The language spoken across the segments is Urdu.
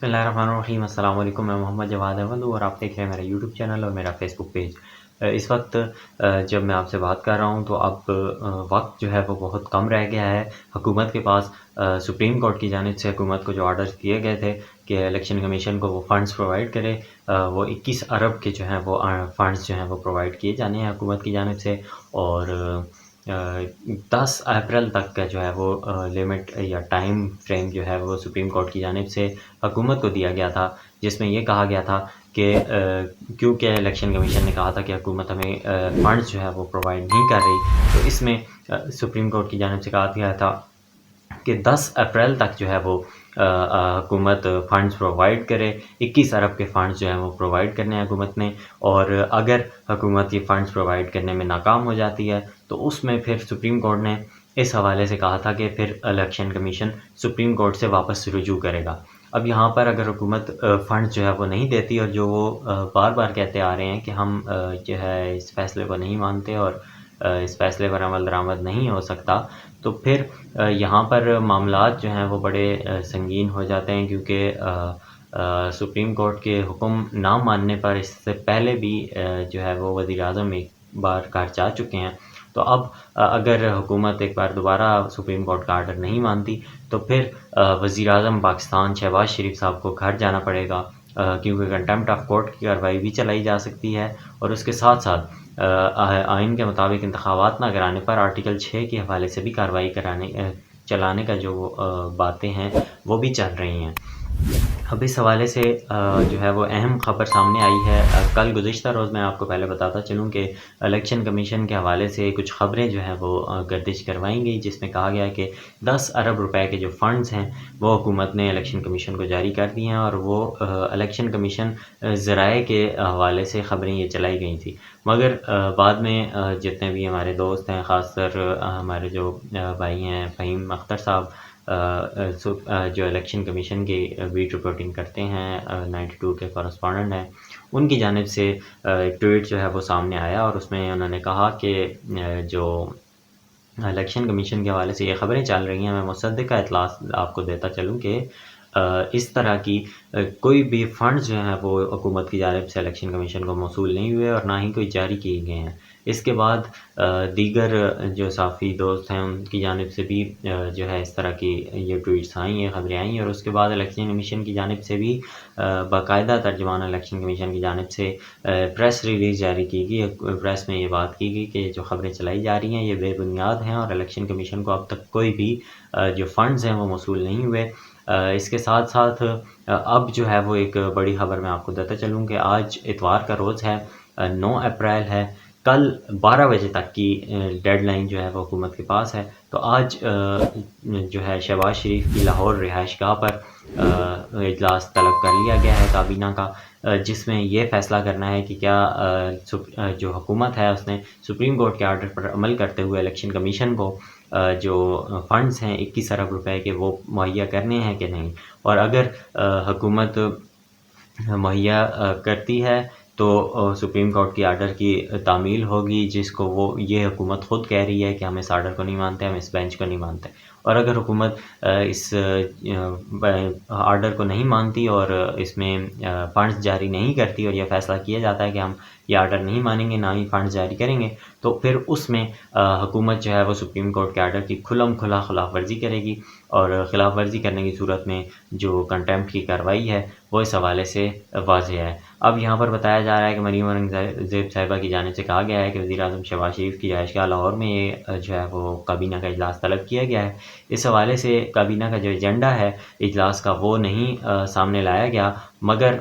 بسم اللہ الرحمن الرحیم۔ السلام علیکم، میں محمد جواد احمد ہوں اور آپ دیکھ رہے ہیں میرا یوٹیوب چینل اور میرا فیس بک پیج۔ اس وقت جب میں آپ سے بات کر رہا ہوں تو اب وقت جو ہے وہ بہت کم رہ گیا ہے حکومت کے پاس۔ سپریم کورٹ کی جانب سے حکومت کو جو آرڈر کیے گئے تھے کہ الیکشن کمیشن کو وہ فنڈز پرووائڈ کرے، وہ 21 ارب کے جو ہیں وہ فنڈز جو ہیں وہ پرووائڈ کیے جانے ہیں حکومت کی جانب سے، اور 10 اپریل تک کا جو ہے وہ لمٹ یا ٹائم فریم جو ہے وہ سپریم کورٹ کی جانب سے حکومت کو دیا گیا تھا، جس میں یہ کہا گیا تھا کہ کیونکہ الیکشن کمیشن نے کہا تھا کہ حکومت ہمیں فنڈز جو ہے وہ پرووائڈ نہیں کر رہی، تو اس میں سپریم کورٹ کی جانب سے کہا گیا تھا کہ 10 اپریل تک جو ہے وہ حکومت فنڈز پرووائڈ کرے۔ 21 ارب کے فنڈز جو ہیں وہ پرووائڈ کرنے ہیں حکومت نے، اور اگر حکومت یہ فنڈز پرووائڈ کرنے میں ناکام ہو جاتی ہے تو اس میں پھر سپریم کورٹ نے اس حوالے سے کہا تھا کہ پھر الیکشن کمیشن سپریم کورٹ سے واپس رجوع کرے گا۔ اب یہاں پر اگر حکومت فنڈ جو ہے وہ نہیں دیتی، اور جو وہ بار بار کہتے آ رہے ہیں کہ ہم جو ہے اس فیصلے کو نہیں مانتے اور اس فیصلے پر عمل درآمد نہیں ہو سکتا، تو پھر یہاں پر معاملات جو ہیں وہ بڑے سنگین ہو جاتے ہیں، کیونکہ سپریم کورٹ کے حکم نہ ماننے پر اس سے پہلے بھی جو ہے وہ وزیر اعظم ایک بار گھر جا چکے ہیں۔ تو اب اگر حکومت ایک بار دوبارہ سپریم کورٹ کا آرڈر نہیں مانتی تو پھر وزیر اعظم پاکستان شہباز شریف صاحب کو گھر جانا پڑے گا، کیونکہ کنٹمپٹ آف کورٹ کی کارروائی بھی چلائی جا سکتی ہے، اور اس کے ساتھ ساتھ آئین کے مطابق انتخابات نہ کرانے پر آرٹیکل 6 کے حوالے سے بھی کارروائی چلانے کا جو باتیں ہیں وہ بھی چل رہی ہیں۔ اب اس حوالے سے جو ہے وہ اہم خبر سامنے آئی ہے۔ کل گزشتہ روز میں آپ کو پہلے بتاتا چلوں کہ الیکشن کمیشن کے حوالے سے کچھ خبریں جو ہیں وہ گردش کروائیں گئی، جس میں کہا گیا کہ 10 ارب روپے کے جو فنڈز ہیں وہ حکومت نے الیکشن کمیشن کو جاری کر دی ہیں، اور وہ الیکشن کمیشن ذرائع کے حوالے سے خبریں یہ چلائی گئی تھیں، مگر بعد میں جتنے بھی ہمارے دوست ہیں، خاص کر ہمارے جو بھائی ہیں فہیم اختر صاحب جو الیکشن کمیشن کی بیٹ رپورٹنگ کرتے ہیں، 92 کے کورسپونڈنٹ ہیں، ان کی جانب سے ایک ٹویٹ جو ہے وہ سامنے آیا، اور اس میں انہوں نے کہا کہ جو الیکشن کمیشن کے حوالے سے یہ خبریں چل رہی ہیں، میں مصدقہ اطلاع آپ کو دیتا چلوں کہ اس طرح کی کوئی بھی فنڈز جو ہیں وہ حکومت کی جانب سے الیکشن کمیشن کو موصول نہیں ہوئے، اور نہ ہی کوئی جاری کیے گئے ہیں۔ اس کے بعد دیگر جو صحافی دوست ہیں ان کی جانب سے بھی جو ہے اس طرح کی یہ ٹویٹس آئیں، یہ خبریں آئیں، اور اس کے بعد الیکشن کمیشن کی جانب سے بھی باقاعدہ ترجمان الیکشن کمیشن کی جانب سے پریس ریلیز جاری کی گئی۔ پریس میں یہ بات کی گئی کہ جو خبریں چلائی جا رہی ہیں یہ بے بنیاد ہیں، اور الیکشن کمیشن کو اب تک کوئی بھی جو فنڈز ہیں وہ موصول نہیں ہوئے۔ اس کے ساتھ ساتھ اب جو ہے وہ ایک بڑی خبر میں آپ کو دیتا چلوں کہ آج اتوار کا روز ہے، 9 اپریل ہے، کل 12 بجے تک کی ڈیڈ لائن جو ہے وہ حکومت کے پاس ہے۔ تو آج جو ہے شہباز شریف کی لاہور رہائش گاہ پر اجلاس طلب کر لیا گیا ہے کابینہ کا، جس میں یہ فیصلہ کرنا ہے کہ کیا جو حکومت ہے اس نے سپریم کورٹ کے آرڈر پر عمل کرتے ہوئے الیکشن کمیشن کو جو فنڈز ہیں 21 ارب روپے کے وہ مہیا کرنے ہیں کہ نہیں، اور اگر حکومت مہیا کرتی ہے تو سپریم کورٹ کی آرڈر کی تعمیل ہوگی، جس کو وہ یہ حکومت خود کہہ رہی ہے کہ ہم اس آرڈر کو نہیں مانتے، ہم اس بینچ کو نہیں مانتے، اور اگر حکومت اس آرڈر کو نہیں مانتی اور اس میں فنڈز جاری نہیں کرتی، اور یہ فیصلہ کیا جاتا ہے کہ ہم یہ آرڈر نہیں مانیں گے، نہ ہی فنڈز جاری کریں گے، تو پھر اس میں حکومت جو ہے وہ سپریم کورٹ کے آرڈر کی کھلم کھلا خلاف ورزی کرے گی، اور خلاف ورزی کرنے کی صورت میں جو کنٹمپٹ کی کارروائی ہے وہ اس حوالے سے واضح ہے۔ اب یہاں پر بتایا جا رہا ہے کہ مریم اورنگزیب صاحبہ کی جانب سے کہا گیا ہے کہ وزیر اعظم شہباز شریف کی رہائش گاہ لاہور میں یہ جو ہے وہ کابینہ کا اجلاس طلب کیا گیا ہے۔ اس حوالے سے کابینہ کا جو ایجنڈا ہے اجلاس کا وہ نہیں سامنے لایا گیا، مگر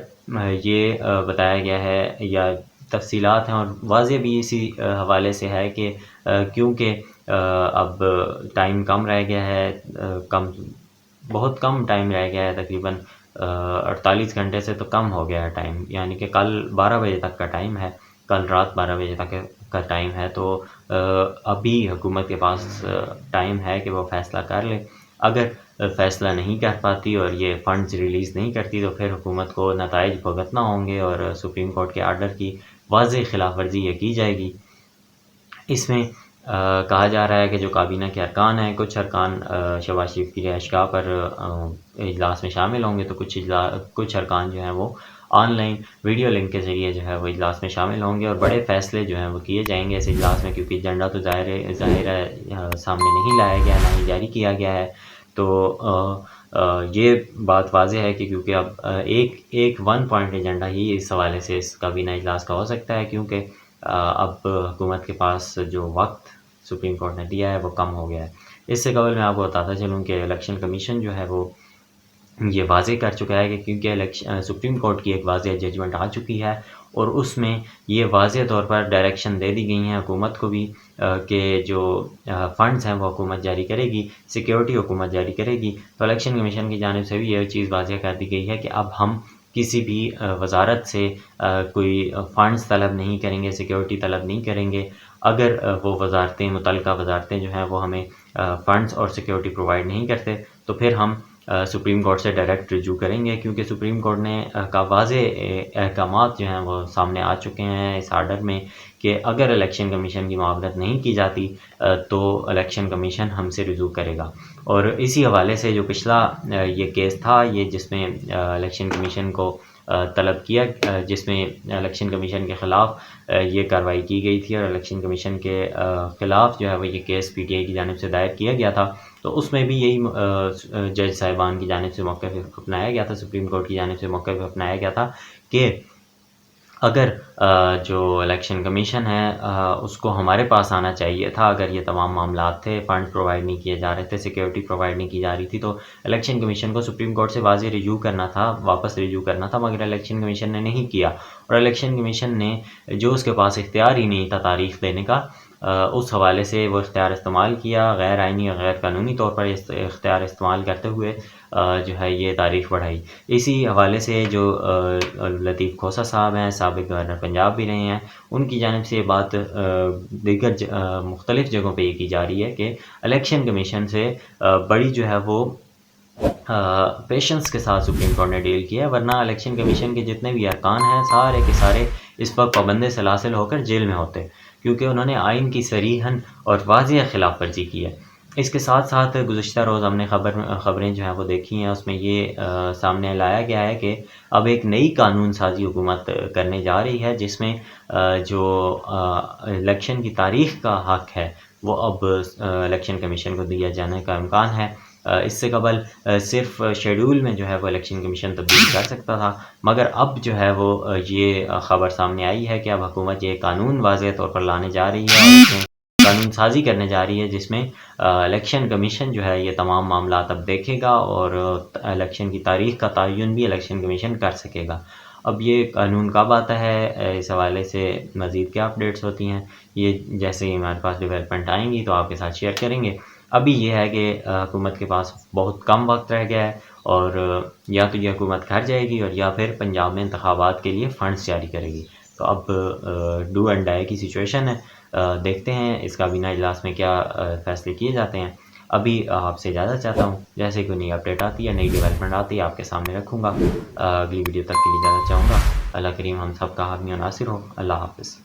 یہ بتایا گیا ہے یا تفصیلات ہیں، اور واضح بھی اسی حوالے سے ہے کہ کیونکہ اب ٹائم کم رہ گیا ہے، بہت کم ٹائم رہ گیا ہے، تقریباً 48 گھنٹے سے تو کم ہو گیا ہے ٹائم، یعنی کہ کل 12 بجے تک کا ٹائم ہے، کل رات 12 بجے تک کا ٹائم ہے، تو ابھی حکومت کے پاس ٹائم ہے کہ وہ فیصلہ کر لے۔ اگر فیصلہ نہیں کر پاتی اور یہ فنڈز ریلیز نہیں کرتی تو پھر حکومت کو نتائج بھگتنا ہوں گے، اور سپریم کورٹ کے آرڈر کی واضح خلاف ورزی یہ کی جائے گی۔ اس میں کہا جا رہا ہے کہ جو کابینہ کے ارکان ہیں، کچھ ارکان شہباز شریف کی رہائشگاہ پر اجلاس میں شامل ہوں گے، تو کچھ ارکان جو ہیں وہ آن لائن ویڈیو لنک کے ذریعے جو ہے وہ اجلاس میں شامل ہوں گے، اور بڑے فیصلے جو ہیں وہ کیے جائیں گے اس اجلاس میں، کیونکہ ایجنڈا تو ظاہر ہے سامنے نہیں لایا گیا، نہ ہی جاری کیا گیا ہے۔ تو یہ بات واضح ہے کہ کیونکہ اب ایک ون پوائنٹ ایجنڈا ہی اس حوالے سے اس کابینہ اجلاس کا ہو سکتا ہے، کیونکہ اب حکومت کے پاس جو وقت سپریم کورٹ نے دیا ہے وہ کم ہو گیا ہے۔ اس سے قبل میں آپ کو بتاتا چلوں کہ الیکشن کمیشن جو ہے وہ یہ واضح کر چکا ہے کہ کیونکہ سپریم کورٹ کی ایک واضح ججمنٹ آ چکی ہے، اور اس میں یہ واضح طور پر ڈائریکشن دے دی گئی ہیں حکومت کو بھی کہ جو فنڈز ہیں وہ حکومت جاری کرے گی، سیکیورٹی حکومت جاری کرے گی۔ تو الیکشن کمیشن کی جانب سے بھی یہ چیز واضح کر دی گئی ہے کہ اب ہم کسی بھی وزارت سے کوئی فنڈز طلب نہیں کریں گے، سیکیورٹی طلب نہیں کریں گے، اگر وہ متعلقہ وزارتیں جو ہیں وہ ہمیں فنڈز اور سیکیورٹی پرووائڈ نہیں کرتے، تو پھر ہم سپریم کورٹ سے ڈائریکٹ رجوع کریں گے، کیونکہ سپریم کورٹ نے کا واضح احکامات جو ہیں وہ سامنے آ چکے ہیں اس آرڈر میں کہ اگر الیکشن کمیشن کی معاونت نہیں کی جاتی تو الیکشن کمیشن ہم سے رجوع کرے گا۔ اور اسی حوالے سے جو پچھلا یہ کیس تھا، یہ جس میں الیکشن کمیشن کو طلب کیا، جس میں الیکشن کمیشن کے خلاف یہ کارروائی کی گئی تھی، اور الیکشن کمیشن کے خلاف جو ہے وہ یہ کیس پی ٹی آئی کی جانب سے دائر کیا گیا تھا، تو اس میں بھی یہی جج صاحبان کی جانب سے موقف اپنایا گیا تھا، سپریم کورٹ کی جانب سے موقف اپنایا گیا تھا کہ اگر جو الیکشن کمیشن ہے اس کو ہمارے پاس آنا چاہیے تھا، اگر یہ تمام معاملات تھے، فنڈ پرووائڈ نہیں کیے جا رہے تھے، سیکیورٹی پرووائڈ نہیں کی جا رہی تھی، تو الیکشن کمیشن کو سپریم کورٹ سے واضح رجوع کرنا تھا، واپس رجوع کرنا تھا، مگر الیکشن کمیشن نے نہیں کیا، اور الیکشن کمیشن نے جو اس کے پاس اختیار ہی نہیں تھا تاریخ دینے کا، اس حوالے سے وہ اختیار استعمال کیا، غیر آئینی اور غیر قانونی طور پر اختیار استعمال کرتے ہوئے جو ہے یہ تاریخ بڑھائی۔ اسی حوالے سے جو لطیف کھوسہ صاحب ہیں، سابق گورنر پنجاب بھی رہے ہیں، ان کی جانب سے یہ بات دیگر مختلف جگہوں پہ یہ کی جا رہی ہے کہ الیکشن کمیشن سے بڑی جو ہے وہ پیشنس کے ساتھ سپریم کورٹ نے ڈیل کیا ہے، ورنہ الیکشن کمیشن کے جتنے بھی ارکان ہیں سارے کے سارے اس وقت پابند سلاسل ہو کر جیل میں ہوتے، کیونکہ انہوں نے آئین کی صریحاً اور واضح خلاف ورزی کی ہے۔ اس کے ساتھ ساتھ گزشتہ روز ہم نے خبریں جو ہیں وہ دیکھی ہیں، اس میں یہ سامنے لایا گیا ہے کہ اب ایک نئی قانون سازی حکومت کرنے جا رہی ہے، جس میں جو الیکشن کی تاریخ کا حق ہے وہ اب الیکشن کمیشن کو دیا جانے کا امکان ہے۔ اس سے قبل صرف شیڈول میں جو ہے وہ الیکشن کمیشن تبدیل کر سکتا تھا، مگر اب جو ہے وہ یہ خبر سامنے آئی ہے کہ اب حکومت یہ قانون واضح طور پر لانے جا رہی ہے، اور اس میں قانون سازی کرنے جا رہی ہے، جس میں الیکشن کمیشن جو ہے یہ تمام معاملات اب دیکھے گا، اور الیکشن کی تاریخ کا تعین بھی الیکشن کمیشن کر سکے گا۔ اب یہ قانون کب آتا ہے، اس حوالے سے مزید کیا اپڈیٹس ہوتی ہیں، یہ جیسے ہی ہمارے پاس ڈیولپمنٹ آئیں گی تو آپ کے ساتھ شیئر کریں گے۔ ابھی یہ ہے کہ حکومت کے پاس بہت کم وقت رہ گیا ہے، اور یا تو یہ حکومت گھر جائے گی، اور یا پھر پنجاب میں انتخابات کے لیے فنڈز جاری کرے گی۔ تو اب ڈو اینڈ ڈائی کی سچویشن ہے، دیکھتے ہیں اس کابینہ اجلاس میں کیا فیصلے کیے جاتے ہیں۔ ابھی آپ سے اجازت چاہتا ہوں، جیسے کوئی نئی اپڈیٹ آتی ہے، نئی ڈیولپمنٹ آتی ہے، آپ کے سامنے رکھوں گا۔ اگلی ویڈیو تک کے لیے اجازت چاہوں گا۔ اللہ کریم ہم سب کا حامی و ناصر ہو۔ اللہ حافظ۔